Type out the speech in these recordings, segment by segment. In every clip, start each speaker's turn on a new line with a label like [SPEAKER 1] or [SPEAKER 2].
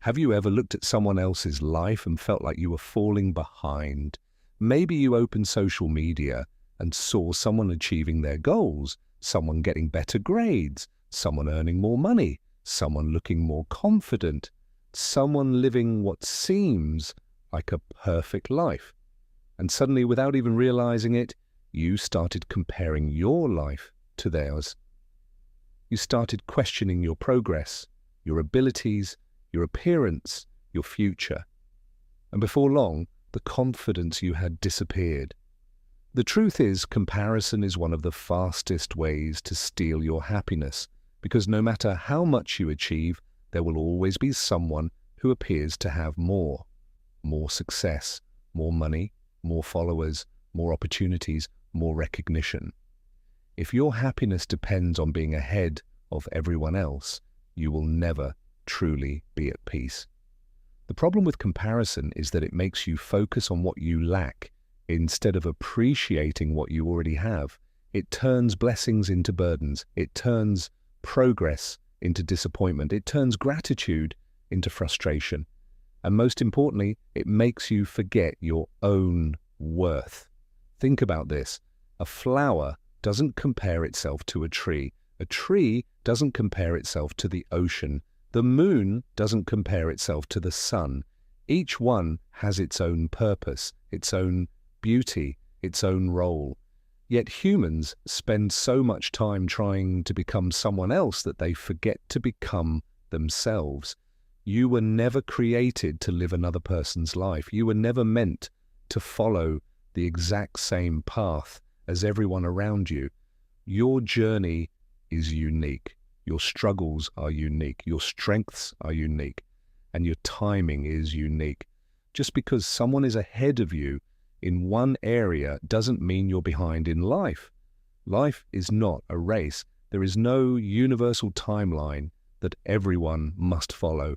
[SPEAKER 1] Have you ever looked at someone else's life and felt like you were falling behind? Maybe you opened social media and saw someone achieving their goals, someone getting better grades, someone earning more money, someone looking more confident, someone living what seems like a perfect life. And suddenly, without even realizing it, you started comparing your life to theirs. You started questioning your progress, your abilities, your appearance, your future. And before long, the confidence you had disappeared. The truth is, comparison is one of the fastest ways to steal your happiness, because no matter how much you achieve, there will always be someone who appears to have more. More success, more money, more followers, more opportunities, more recognition. If your happiness depends on being ahead of everyone else, you will never truly be at peace. The problem with comparison is that it makes you focus on what you lack instead of appreciating what you already have. It turns blessings into burdens. It turns progress into disappointment. It turns gratitude into frustration. And most importantly, it makes you forget your own worth. Think about this. A flower doesn't compare itself to a tree. A tree doesn't compare itself to the ocean. The moon doesn't compare itself to the sun. Each one has its own purpose, its own beauty, its own role. Yet humans spend so much time trying to become someone else that they forget to become themselves. You were never created to live another person's life. You were never meant to follow the exact same path as everyone around you. Your journey is unique. Your struggles are unique. Your strengths are unique. And your timing is unique. Just because someone is ahead of you in one area doesn't mean you're behind in life. Life is not a race. There is no universal timeline that everyone must follow.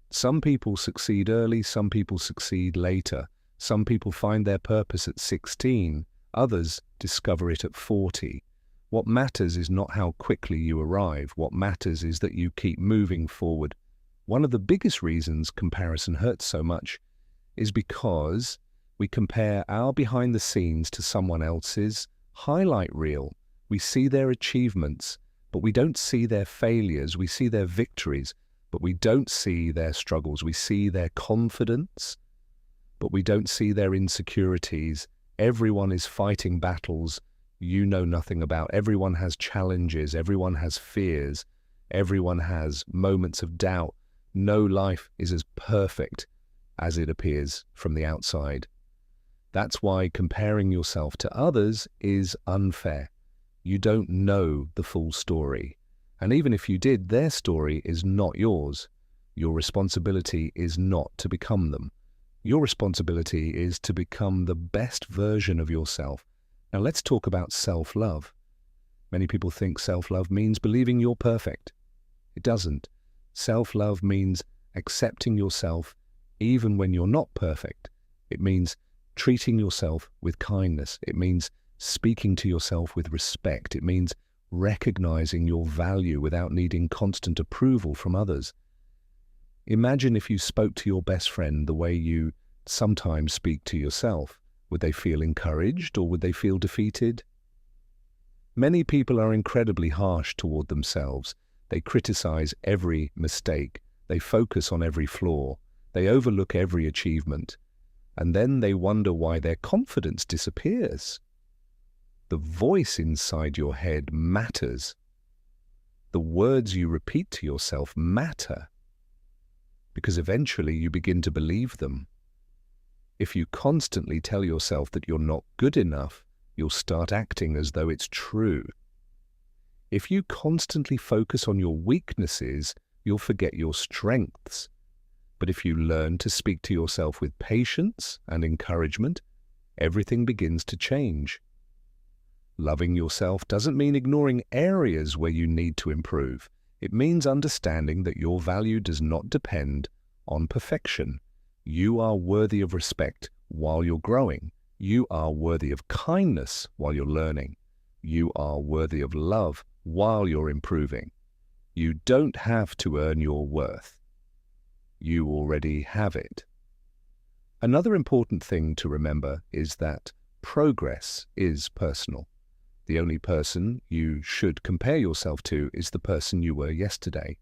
[SPEAKER 1] Some people succeed early, some people succeed later. Some people find their purpose at 16, others discover it at 40. What matters is not how quickly you arrive. What matters is that you keep moving forward. One of the biggest reasons comparison hurts so much is because we compare our behind the scenes to someone else's highlight reel. We see their achievements, but we don't see their failures. We see their victories, but we don't see their struggles. We see their confidence, but we don't see their insecurities. Everyone is fighting battles you know nothing about. Everyone has challenges. Everyone has fears. Everyone has moments of doubt. No life is as perfect as it appears from the outside. That's why comparing yourself to others is unfair. You don't know the full story. And even if you did, their story is not yours. Your responsibility is not to become them. Your responsibility is to become the best version of yourself. Now let's talk about self-love. Many people think self-love means believing you're perfect. It doesn't. Self-love means accepting yourself even when you're not perfect. It means treating yourself with kindness. It means speaking to yourself with respect. It means recognizing your value without needing constant approval from others. Imagine if you spoke to your best friend the way you sometimes speak to yourself. Would they feel encouraged or would they feel defeated? Many people are incredibly harsh toward themselves. They criticize every mistake. They focus on every flaw. They overlook every achievement. And then they wonder why their confidence disappears. The voice inside your head matters. The words you repeat to yourself matter, because eventually you begin to believe them. If you constantly tell yourself that you're not good enough, you'll start acting as though it's true. If you constantly focus on your weaknesses, you'll forget your strengths. But if you learn to speak to yourself with patience and encouragement, everything begins to change. Loving yourself doesn't mean ignoring areas where you need to improve. It means understanding that your value does not depend on perfection. You are worthy of respect while you're growing. You are worthy of kindness while you're learning. You are worthy of love while you're improving. You don't have to earn your worth. you already have it. Another important thing to remember is that progress is personal. The only person you should compare yourself to is the person you were yesterday.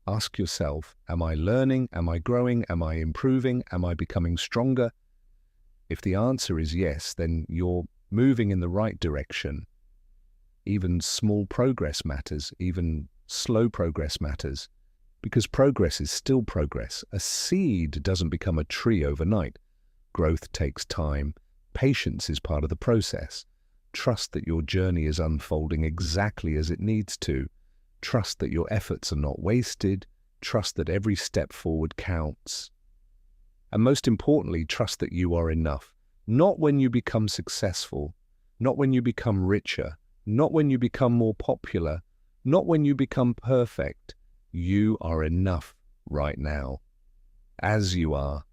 [SPEAKER 1] Ask yourself, am I learning? Am I growing? Am I improving? Am I becoming stronger? If the answer is yes, then you're moving in the right direction. Even small progress matters, even slow progress matters, because progress is still progress. A seed doesn't become a tree overnight. Growth takes time. Patience is part of the process. Trust that your journey is unfolding exactly as it needs to. Trust that your efforts are not wasted. Trust that every step forward counts. And most importantly, trust that you are enough. Not when you become successful, not when you become richer, not when you become more popular, not when you become perfect. You are enough right now, as you are,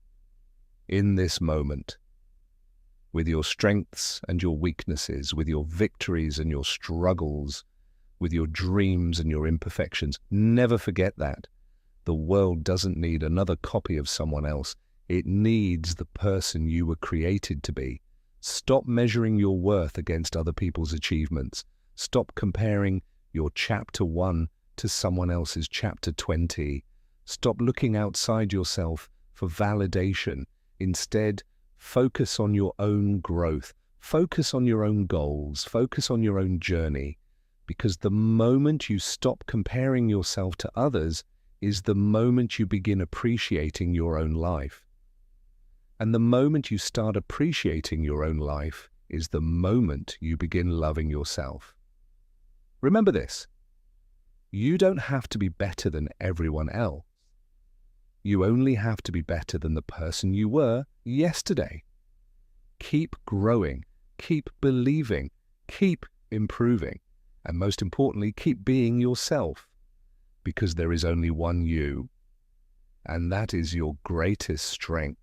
[SPEAKER 1] in this moment, with your strengths and your weaknesses, with your victories and your struggles, with your dreams and your imperfections. Never forget that. The world doesn't need another copy of someone else. It needs the person you were created to be. Stop measuring your worth against other people's achievements. Stop comparing your chapter 1 to someone else's chapter 20. Stop looking outside yourself for validation. Instead, focus on your own growth. Focus on your own goals. Focus on your own journey. Because the moment you stop comparing yourself to others is the moment you begin appreciating your own life. And the moment you start appreciating your own life is the moment you begin loving yourself. Remember this. You don't have to be better than everyone else. You only have to be better than the person you were yesterday. Keep growing, keep believing, keep improving, and most importantly, keep being yourself, because there is only one you, and that is your greatest strength.